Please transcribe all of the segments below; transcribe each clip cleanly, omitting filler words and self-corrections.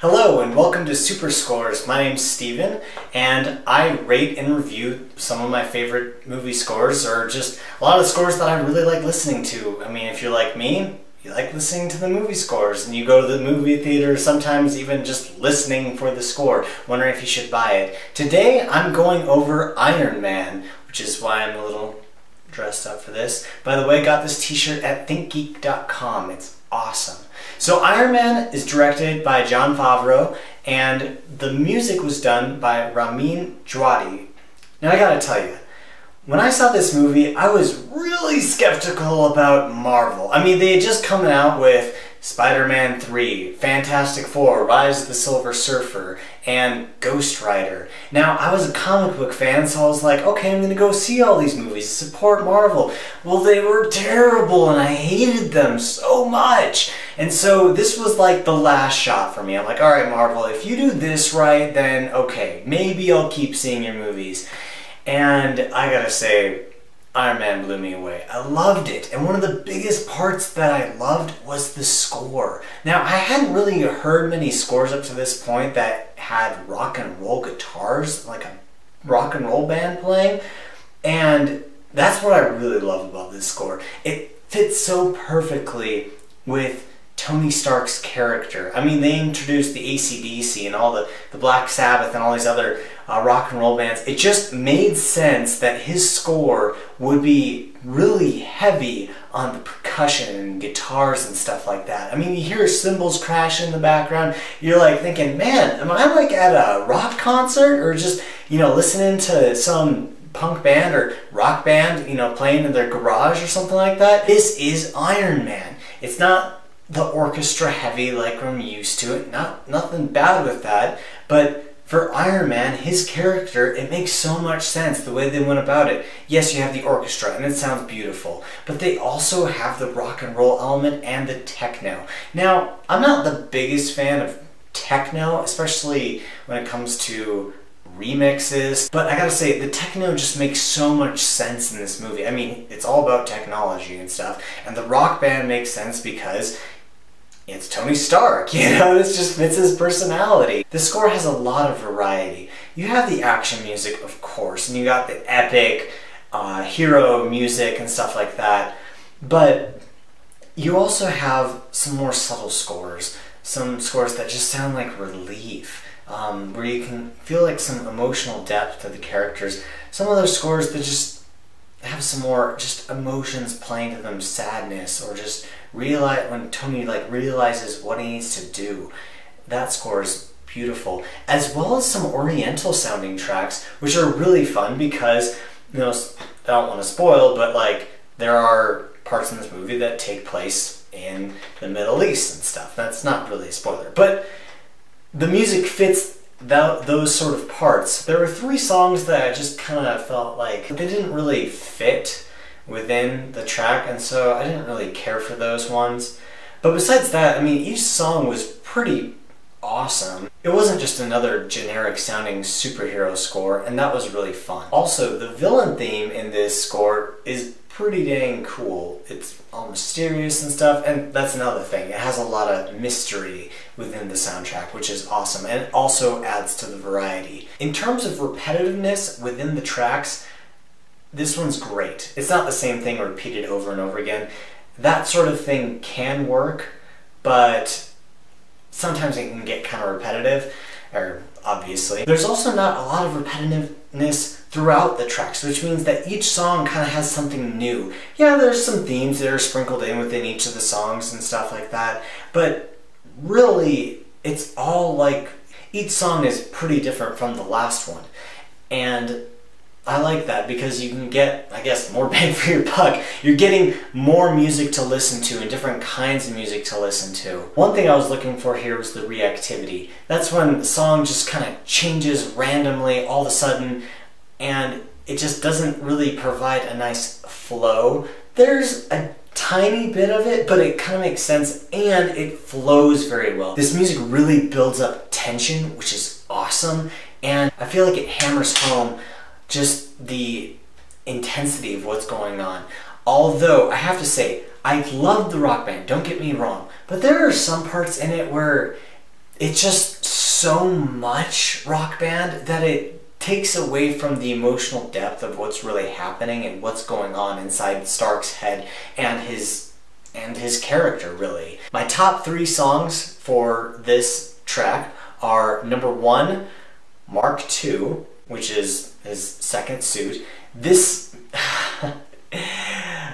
Hello and welcome to Super Scores. My name's Steven and I rate and review some of my favorite movie scores, or just a lot of scores that I really like listening to. I mean, if you're like me, you like listening to the movie scores and you go to the movie theater, sometimes even just listening for the score, wondering if you should buy it. Today I'm going over Iron Man, which is why I'm a little dressed up for this. By the way, got this t-shirt at thinkgeek.com. It's awesome. So Iron Man is directed by Jon Favreau, and the music was done by Ramin Djwadi. Now I gotta tell you, when I saw this movie, I was really skeptical about Marvel. I mean, they had just come out with Spider-Man 3, Fantastic Four, Rise of the Silver Surfer, and Ghost Rider. Now, I was a comic book fan, so I was like, okay, I'm gonna go see all these movies, support Marvel. Well, they were terrible, and I hated them so much. And so this was like the last shot for me. I'm like, alright, Marvel, if you do this right, then okay, maybe I'll keep seeing your movies. And I gotta say, Iron Man blew me away. I loved it, and one of the biggest parts that I loved was the score. Now, I hadn't really heard many scores up to this point that had rock and roll guitars, like a rock and roll band playing, and that's what I really love about this score. It fits so perfectly with Tony Stark's character. I mean, they introduced the AC/DC and all the Black Sabbath and all these other rock and roll bands. It just made sense that his score would be really heavy on the percussion and guitars and stuff like that. I mean, you hear cymbals crash in the background. You're like thinking, man, am I like at a rock concert, or just, you know, listening to some punk band or rock band, you know, playing in their garage or something like that? This is Iron Man. It's not the orchestra heavy like I'm used to it. Nothing bad with that, but for Iron Man, his character, it makes so much sense the way they went about it. Yes, you have the orchestra and it sounds beautiful, but they also have the rock and roll element and the techno. Now, I'm not the biggest fan of techno, especially when it comes to remixes, but I gotta say, the techno just makes so much sense in this movie. I mean, it's all about technology and stuff, and the rock band makes sense because it's Tony Stark, you know, it just fits his personality. The score has a lot of variety. You have the action music, of course, and you got the epic hero music and stuff like that, but you also have some more subtle scores, some scores that just sound like relief, where you can feel like some emotional depth to the characters. Some of those scores that just have some more just emotions playing to them, sadness, or just realize when Tony realizes what he needs to do. That score is beautiful, as well as some oriental sounding tracks, which are really fun because, you know, I don't want to spoil, but like there are parts in this movie that take place in the Middle East and stuff. That's not really a spoiler, but the music fits those sort of parts. There were 3 songs that I just kind of felt like they didn't really fit within the track, and so I didn't really care for those ones. But besides that, I mean, each song was pretty awesome. It wasn't just another generic sounding superhero score, and that was really fun. Also, the villain theme in this score is pretty dang cool. It's all mysterious and stuff, and that's another thing. It has a lot of mystery within the soundtrack, which is awesome, and it also adds to the variety. In terms of repetitiveness within the tracks, this one's great. It's not the same thing repeated over and over again. That sort of thing can work, but sometimes it can get kind of repetitive, or obviously. There's also not a lot of repetitiveness throughout the tracks, which means that each song kind of has something new. Yeah, there's some themes that are sprinkled in within each of the songs and stuff like that, but really, it's all like, each song is pretty different from the last one. And I like that because you can get, I guess, more bang for your buck. You're getting more music to listen to and different kinds of music to listen to. One thing I was looking for here was the reactivity. That's when the song just kind of changes randomly all of a sudden, and it just doesn't really provide a nice flow. There's a tiny bit of it, but it kind of makes sense and it flows very well. This music really builds up tension, which is awesome, and I feel like it hammers home just the intensity of what's going on. Although, I have to say, I love the rock band, don't get me wrong, but there are some parts in it where it's just so much Rock Band that it takes away from the emotional depth of what's really happening and what's going on inside Stark's head and his character, really. My top 3 songs for this track are number 1, Mark II, which is his second suit. This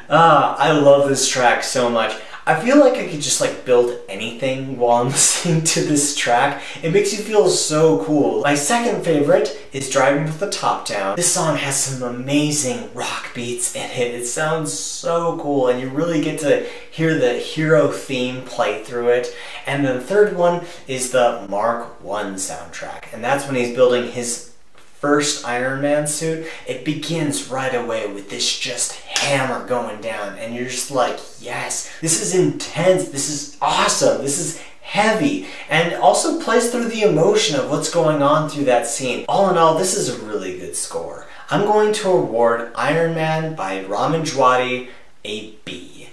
I love this track so much. I feel like I could just like build anything while I'm listening to this track. It makes you feel so cool. My second favorite is Driving with the Top Down. This song has some amazing rock beats in it. It sounds so cool and you really get to hear the hero theme play through it. And then the third one is the Mark I soundtrack. And that's when he's building his first Iron Man suit. It begins right away with this just hammer going down and you're just like, yes, this is intense, this is awesome, this is heavy, and also plays through the emotion of what's going on through that scene. All in all, this is a really good score. I'm going to award Iron Man by Ramin Djwadi a B.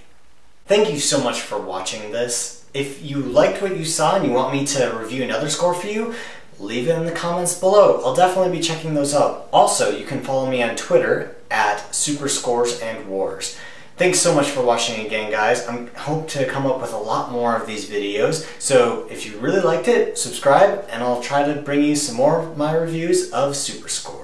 Thank you so much for watching this. If you liked what you saw and you want me to review another score for you, leave it in the comments below. I'll definitely be checking those out. Also, you can follow me on Twitter at SuperScoresAndWars. Thanks so much for watching again, guys. I hope to come up with a lot more of these videos. So if you really liked it, subscribe and I'll try to bring you some more of my reviews of Super Scores.